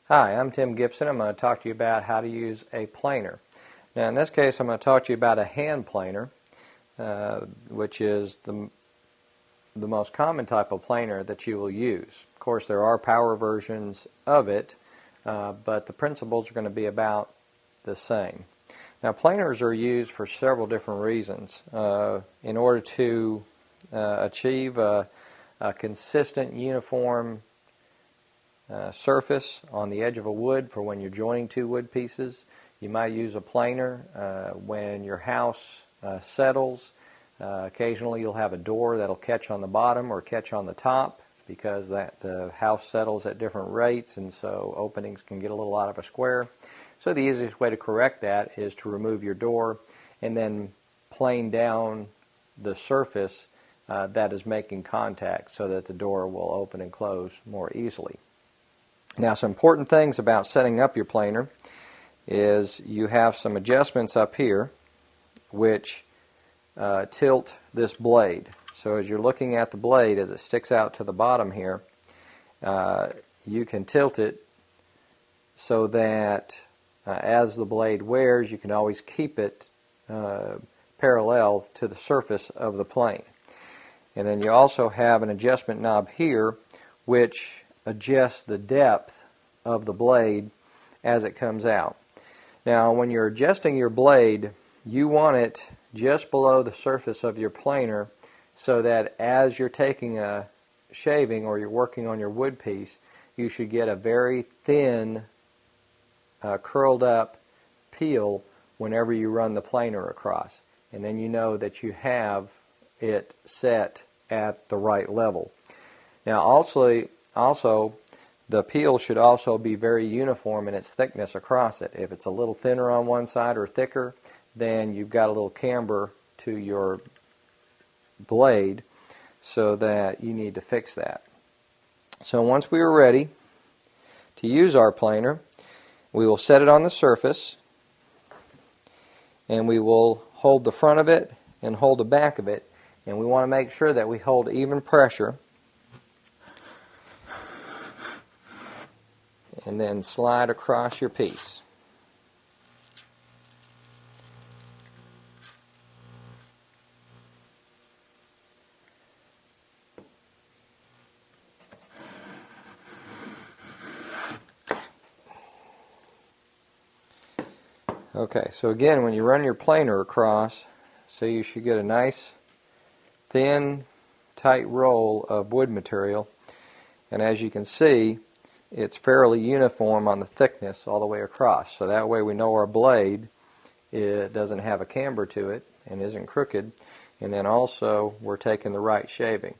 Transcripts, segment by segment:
Hi, I'm Tim Gibson. I'm going to talk to you about how to use a planer. Now in this case I'm going to talk to you about a hand planer, which is the most common type of planer that you will use. Of course there are power versions of it, but the principles are going to be about the same. Now planers are used for several different reasons. In order to achieve a consistent, uniform surface on the edge of a wood for when you're joining two wood pieces. You might use a planer when your house settles. Occasionally you'll have a door that'll catch on the bottom or catch on the top because the house settles at different rates, and so openings can get a little out of a square. So the easiest way to correct that is to remove your door and then plane down the surface that is making contact so that the door will open and close more easily. Now some important things about setting up your planer is you have some adjustments up here which tilt this blade. So as you're looking at the blade as it sticks out to the bottom here, you can tilt it so that as the blade wears you can always keep it parallel to the surface of the plane. And then you also have an adjustment knob here which adjusts the depth of the blade as it comes out. Now when you're adjusting your blade, you want it just below the surface of your planer so that as you're taking a shaving or you're working on your wood piece, you should get a very thin curled up peel whenever you run the planer across. And then you know that you have it set at the right level. Now also, the peel should also be very uniform in its thickness across it. If it's a little thinner on one side or thicker, then you've got a little camber to your blade, so that you need to fix that. So once we are ready to use our planer, we will set it on the surface, and we will hold the front of it and hold the back of it, and we want to make sure that we hold even pressure. And then slide across your piece. Okay, so again, when you run your planer across, so you should get a nice thin, tight roll of wood material, and as you can see, it's fairly uniform on the thickness all the way across. So that way we know our blade doesn't have a camber to it and isn't crooked, and then also we're taking the right shaving.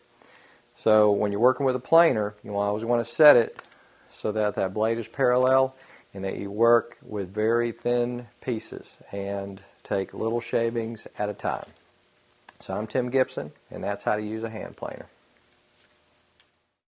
So when you're working with a planer, you always want to set it so that that blade is parallel and that you work with very thin pieces and take little shavings at a time. So I'm Tim Gibson, and that's how to use a hand planer.